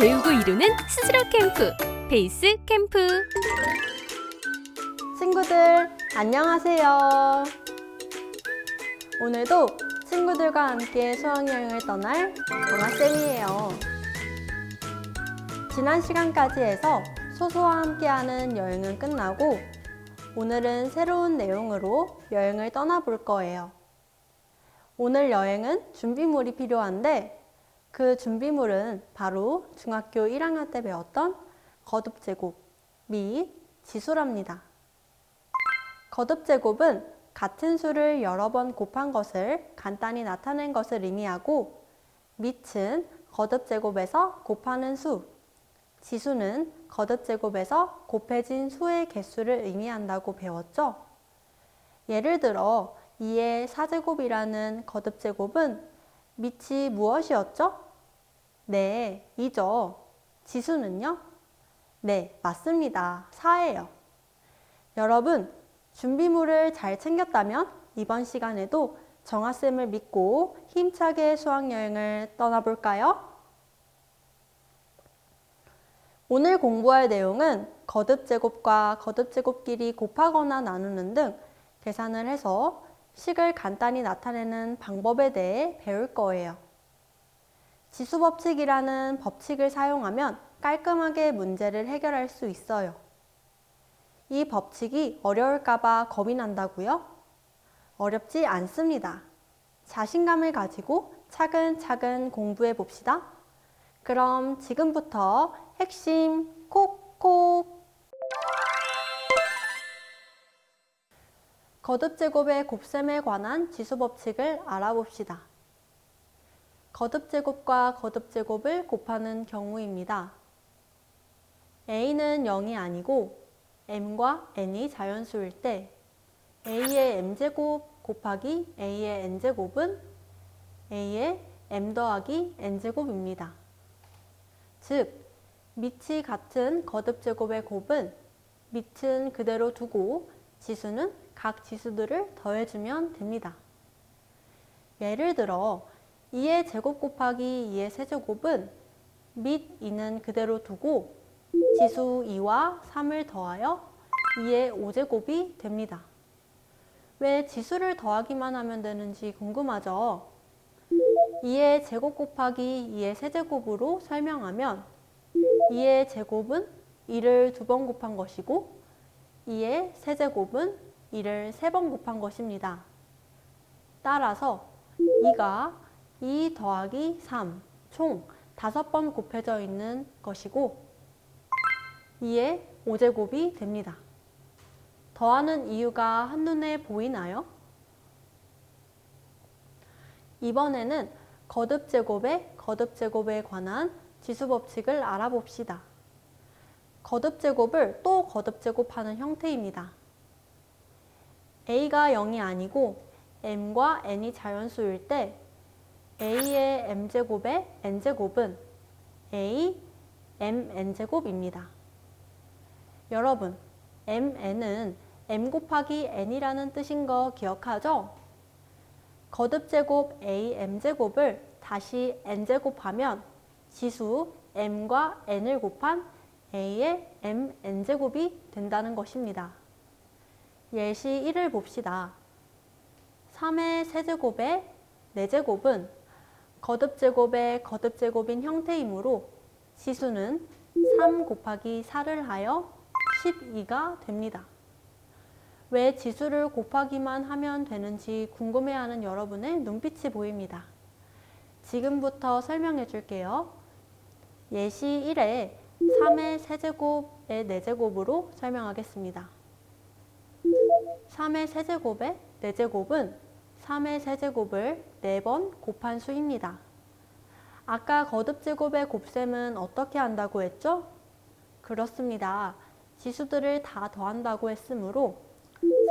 배우고 이루는 스스로 캠프, 베이스 캠프. 친구들, 안녕하세요. 오늘도 친구들과 함께 수학여행을 떠날 정아쌤이에요. 지난 시간까지 해서 소소와 함께하는 여행은 끝나고 오늘은 새로운 내용으로 여행을 떠나볼 거예요. 오늘 여행은 준비물이 필요한데 그 준비물은 바로 중학교 1학년 때 배웠던 거듭제곱 및 지수랍니다. 거듭제곱은 같은 수를 여러 번 곱한 것을 간단히 나타낸 것을 의미하고 밑은 거듭제곱에서 곱하는 수, 지수는 거듭제곱에서 곱해진 수의 개수를 의미한다고 배웠죠? 예를 들어 2의 4제곱이라는 거듭제곱은 밑이 무엇이었죠? 네, 2죠. 지수는요? 네, 맞습니다. 4예요. 여러분, 준비물을 잘 챙겼다면 이번 시간에도 정아쌤을 믿고 힘차게 수학여행을 떠나볼까요? 오늘 공부할 내용은 거듭제곱과 거듭제곱끼리 곱하거나 나누는 등 계산을 해서 식을 간단히 나타내는 방법에 대해 배울 거예요. 지수법칙이라는 법칙을 사용하면 깔끔하게 문제를 해결할 수 있어요. 이 법칙이 어려울까봐 겁이 난다고요? 어렵지 않습니다. 자신감을 가지고 차근차근 공부해 봅시다. 그럼 지금부터 핵심 콕콕! 거듭제곱의 곱셈에 관한 지수법칙을 알아봅시다. 거듭제곱과 거듭제곱을 곱하는 경우입니다. a는 0이 아니고 m과 n이 자연수일 때 a의 m제곱 곱하기 a의 n제곱은 a의 m 더하기 n제곱입니다. 즉, 밑이 같은 거듭제곱의 곱은 밑은 그대로 두고 지수는 각 지수들을 더해주면 됩니다. 예를 들어 2의 제곱 곱하기 2의 세제곱은 밑 2는 그대로 두고 지수 2와 3을 더하여 2의 5제곱이 됩니다. 왜 지수를 더하기만 하면 되는지 궁금하죠? 2의 제곱 곱하기 2의 세제곱으로 설명하면 2의 제곱은 2를 2번 곱한 것이고 2의 세제곱은 2를 3번 곱한 것입니다. 따라서 2가 2 더하기 3, 총 5번 곱해져 있는 것이고 2의 5제곱이 됩니다. 더하는 이유가 한눈에 보이나요? 이번에는 거듭제곱에 관한 지수법칙을 알아봅시다. 거듭제곱을 또 거듭제곱하는 형태입니다. a가 0이 아니고 m과 n이 자연수일 때 a의 m제곱의 n제곱은 a, mn제곱입니다. 여러분, mn은 m 곱하기 n이라는 뜻인 거 기억하죠? 거듭제곱 a m제곱을 다시 n제곱하면 지수 m과 n을 곱한 a의 mn제곱이 된다는 것입니다. 예시 1을 봅시다. 3의 세제곱의 4제곱은 거듭제곱의 거듭제곱인 형태이므로 지수는 3 곱하기 4를 하여 12가 됩니다. 왜 지수를 곱하기만 하면 되는지 궁금해하는 여러분의 눈빛이 보입니다. 지금부터 설명해 줄게요. 예시 1에 3의 세제곱의 4제곱으로 설명하겠습니다. 3의 세제곱의 4제곱은 3의 세제곱을 4번 곱한 수입니다. 아까 거듭제곱의 곱셈은 어떻게 한다고 했죠? 그렇습니다. 지수들을 다 더한다고 했으므로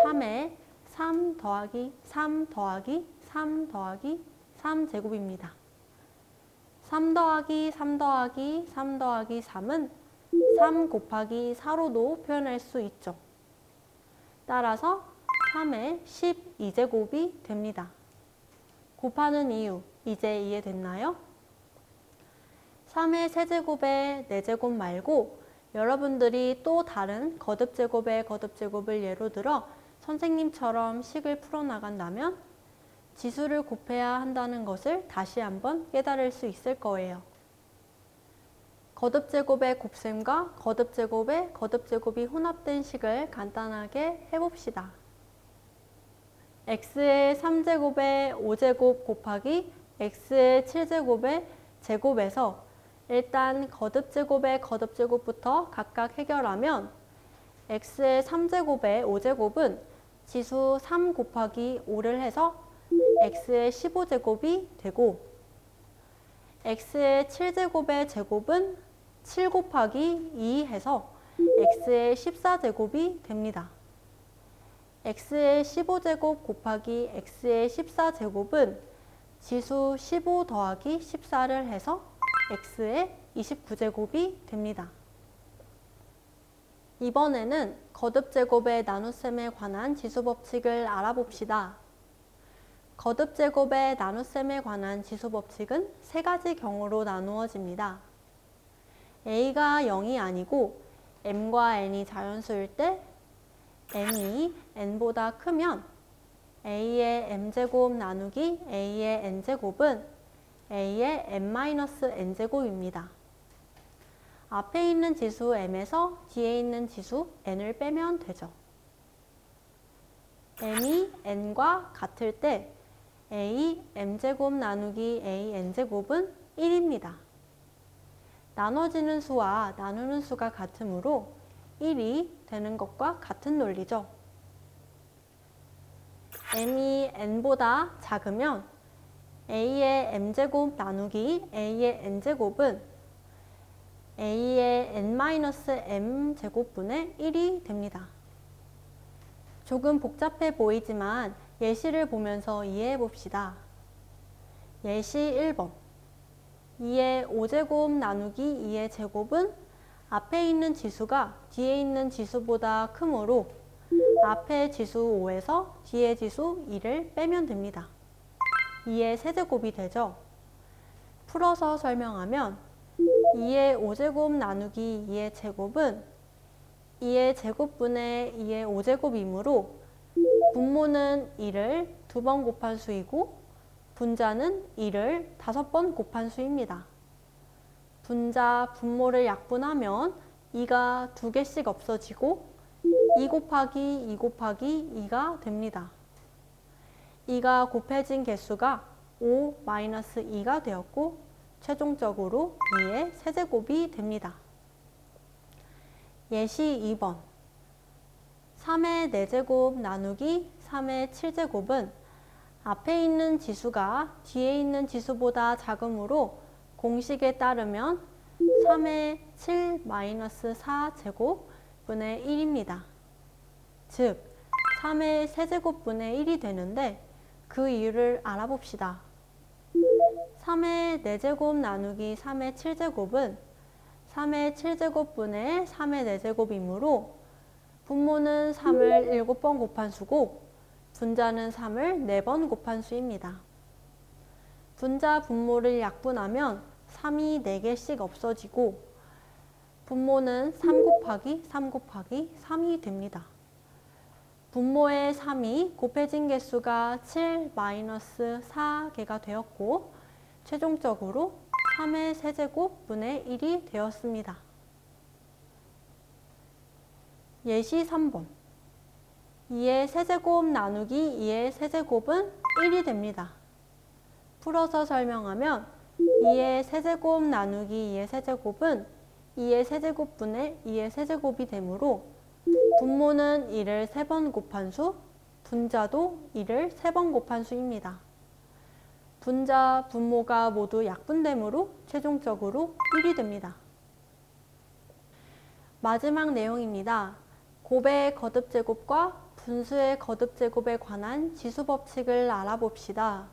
3에 3 더하기 3 더하기 3 더하기 3제곱입니다. 3 더하기 3 더하기 3 더하기 3은 3 곱하기 4로도 표현할 수 있죠. 따라서 3의 12제곱이 됩니다. 곱하는 이유 이제 이해됐나요? 3의 세제곱의 4제곱 말고 여러분들이 또 다른 거듭제곱의 거듭제곱을 예로 들어 선생님처럼 식을 풀어나간다면 지수를 곱해야 한다는 것을 다시 한번 깨달을 수 있을 거예요. 거듭제곱의 곱셈과 거듭제곱의 거듭제곱이 혼합된 식을 간단하게 해봅시다. x의 3제곱의 5제곱 곱하기 x의 7제곱의 제곱에서 일단 거듭제곱의 거듭제곱부터 각각 해결하면 x의 3제곱의 5제곱은 지수 3 곱하기 5를 해서 x의 15제곱이 되고 x의 7제곱의 제곱은 7 곱하기 2 해서 x의 14제곱이 됩니다. x의 15제곱 곱하기 x의 14제곱은 지수 15 더하기 14를 해서 x의 29제곱이 됩니다. 이번에는 거듭제곱의 나눗셈에 관한 지수법칙을 알아봅시다. 거듭제곱의 나눗셈에 관한 지수법칙은 세 가지 경우로 나누어집니다. a가 0이 아니고 m과 n이 자연수일 때 m이 n보다 크면 a의 m제곱 나누기 a의 n제곱은 a의 n-n제곱입니다. 앞에 있는 지수 m에서 뒤에 있는 지수 n을 빼면 되죠. m이 n과 같을 때 a m제곱 나누기 a n제곱은 1입니다. 나눠지는 수와 나누는 수가 같으므로 1이 되는 것과 같은 논리죠. m이 n보다 작으면 a의 m제곱 나누기 a의 n제곱은 a의 n-m 제곱분의 1이 됩니다. 조금 복잡해 보이지만 예시를 보면서 이해해 봅시다. 예시 1번 2의 5제곱 나누기 2의 제곱은 앞에 있는 지수가 뒤에 있는 지수보다 크므로 앞에 지수 5에서 뒤에 지수 2를 빼면 됩니다. 2의 세제곱이 되죠. 풀어서 설명하면 2의 5제곱 나누기 2의 제곱은 2의 제곱분의 2의 5제곱이므로 분모는 2를 2번 곱한 수이고 분자는 2를 5번 곱한 수입니다. 분자, 분모를 약분하면 2가 2개씩 없어지고 2 곱하기 2 곱하기 2가 됩니다. 2가 곱해진 개수가 5-2가 되었고 최종적으로 2의 세제곱이 됩니다. 예시 2번 3의 4제곱 나누기 3의 7제곱은 앞에 있는 지수가 뒤에 있는 지수보다 작으므로 공식에 따르면 3의 7-4제곱분의 1입니다. 즉 3의 세제곱분의 1이 되는데 그 이유를 알아봅시다. 3의 4제곱 나누기 3의 7제곱은 3의 7제곱분의 3의 4제곱이므로 분모는 3을 7번 곱한 수고 분자는 3을 4번 곱한 수입니다. 분자 분모를 약분하면 3이 4개씩 없어지고 분모는 3 곱하기 3 곱하기 3이 됩니다. 분모의 3이 곱해진 개수가 7-4개가 되었고 최종적으로 3의 세제곱분의 1이 되었습니다. 예시 3번 2의 세제곱 나누기 2의 세제곱은 1이 됩니다. 풀어서 설명하면 2의 세제곱 나누기 2의 세제곱은 2의 세제곱분의 2의 세제곱이 되므로 분모는 2를 3번 곱한 수, 분자도 2를 3번 곱한 수입니다. 분자, 분모가 모두 약분되므로 최종적으로 1이 됩니다. 마지막 내용입니다. 곱의 거듭제곱과 분수의 거듭제곱에 관한 지수법칙을 알아봅시다.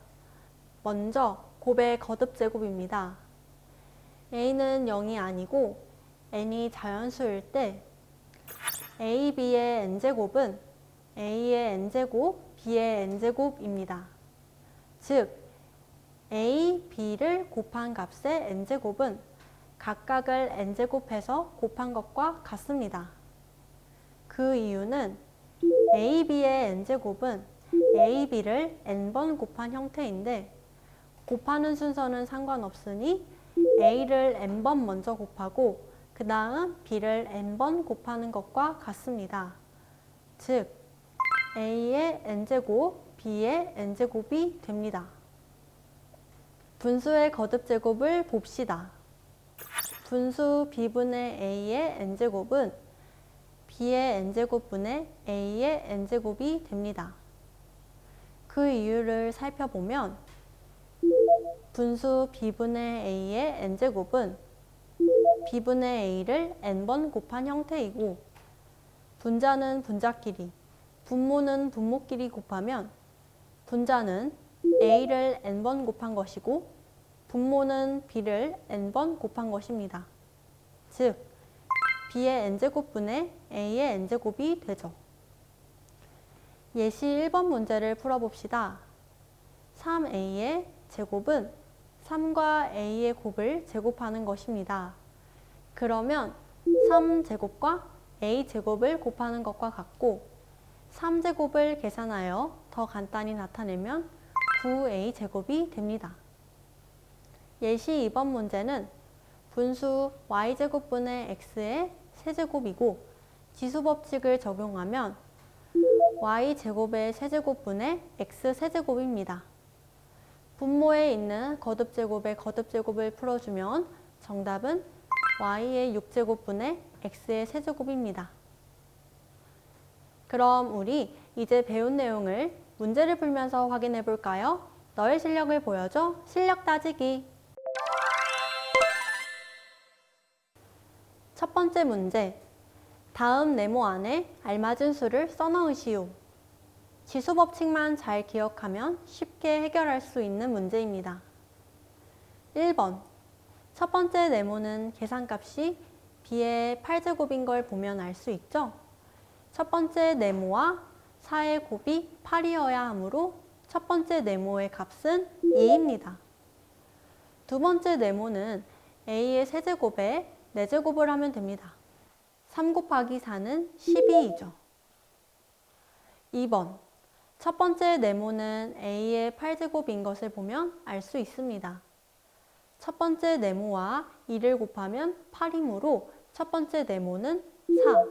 먼저 곱의 거듭제곱입니다. a는 0이 아니고 n이 자연수일 때 a, b의 n제곱은 a의 n제곱, b의 n제곱입니다. 즉 a, b를 곱한 값의 n제곱은 각각을 n제곱해서 곱한 것과 같습니다. 그 이유는 AB의 n제곱은 AB를 n번 곱한 형태인데 곱하는 순서는 상관없으니 A를 n번 먼저 곱하고 그 다음 B를 n번 곱하는 것과 같습니다. 즉 A의 n제곱, B의 n제곱이 됩니다. 분수의 거듭제곱을 봅시다. 분수 B분의 A의 n제곱은 B의 n제곱분의 A의 n제곱이 됩니다. 그 이유를 살펴보면 분수 B분의 A의 n제곱은 B분의 A를 n번 곱한 형태이고 분자는 분자끼리, 분모는 분모끼리 곱하면 분자는 A를 n번 곱한 것이고 분모는 B를 n번 곱한 것입니다. 즉 B의 n제곱분의 A의 n제곱이 되죠. 예시 1번 문제를 풀어봅시다. 3A의 제곱은 3과 A의 곱을 제곱하는 것입니다. 그러면 3제곱과 A제곱을 곱하는 것과 같고 3제곱을 계산하여 더 간단히 나타내면 9A제곱이 됩니다. 예시 2번 문제는 분수 Y제곱분의 X의 세제곱이고 지수법칙을 적용하면 Y제곱의 세제곱분의 X세제곱입니다. 분모에 있는 거듭제곱의 거듭제곱을 풀어주면 정답은 Y의 6제곱분의 X의 세제곱입니다. 그럼 우리 이제 배운 내용을 문제를 풀면서 확인해 볼까요? 너의 실력을 보여줘. 실력 따지기. 첫 번째 문제. 다음 네모 안에 알맞은 수를 써넣으시오. 지수법칙만 잘 기억하면 쉽게 해결할 수 있는 문제입니다. 1번. 첫 번째 네모는 계산값이 B의 8제곱인 걸 보면 알 수 있죠? 첫 번째 네모와 4의 곱이 8이어야 하므로 첫 번째 네모의 값은 2입니다. 두 번째 네모는 A의 세제곱에 4제곱을 하면 됩니다. 3 곱하기 4는 12이죠. 2번. 첫 번째 네모는 A의 8제곱인 것을 보면 알 수 있습니다. 첫 번째 네모와 2를 곱하면 8이므로 첫 번째 네모는 4.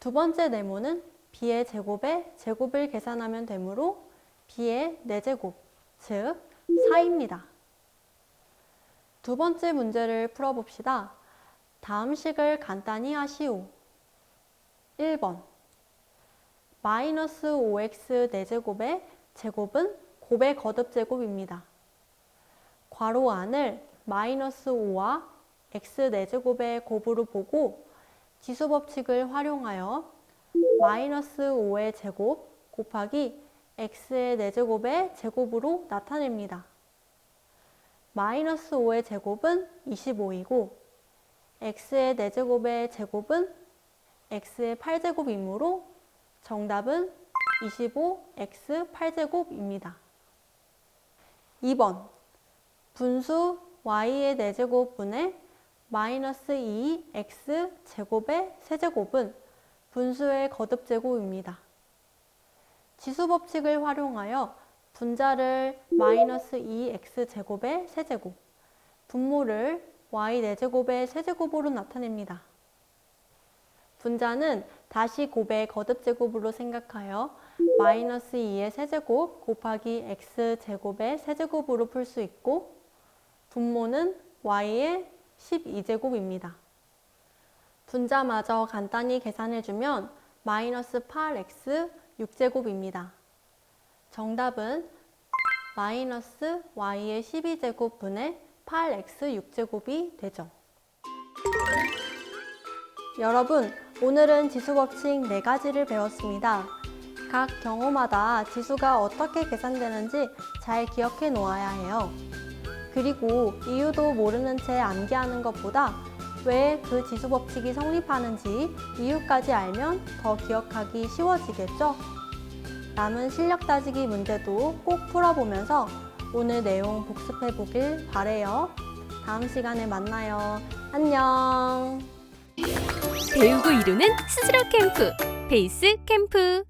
두 번째 네모는 B의 제곱에 제곱을 계산하면 되므로 B의 4제곱, 즉 4입니다. 두 번째 문제를 풀어봅시다. 다음 식을 간단히 하시오. 1번. 마이너스 5x 4제곱의 제곱은 곱의 거듭제곱입니다. 괄호 안을 마이너스 5와 x 4제곱의 곱으로 보고 지수법칙을 활용하여 마이너스 5의 제곱 곱하기 x의 4제곱의 제곱으로 나타냅니다. 마이너스 5의 제곱은 25이고 x의 4제곱의 제곱은 x의 8제곱이므로 정답은 25x 8제곱입니다. 2번. 분수 y의 4제곱분의 마이너스 2x 제곱의 세제곱은 분수의 거듭제곱입니다. 지수법칙을 활용하여 분자를 마이너스 2x 제곱의 세제곱, 분모를 y 4제곱의 세제곱으로 나타냅니다. 분자는 다시 곱의 거듭제곱으로 생각하여 마이너스 2의 세제곱 곱하기 x 제곱의 세제곱으로 풀 수 있고 분모는 y의 12제곱입니다. 분자마저 간단히 계산해주면 마이너스 8x 6제곱입니다. 정답은 마이너스 y의 12제곱 분의 8x 6제곱이 되죠. 여러분, 오늘은 지수법칙 4가지를 배웠습니다. 각 경우마다 지수가 어떻게 계산되는지 잘 기억해 놓아야 해요. 그리고 이유도 모르는 채 암기하는 것보다 왜 그 지수법칙이 성립하는지 이유까지 알면 더 기억하기 쉬워지겠죠? 남은 실력 따지기 문제도 꼭 풀어보면서 오늘 내용 복습해 보길 바래요. 다음 시간에 만나요. 안녕. 배우고 이루는 스스로 캠프, 베이스 캠프.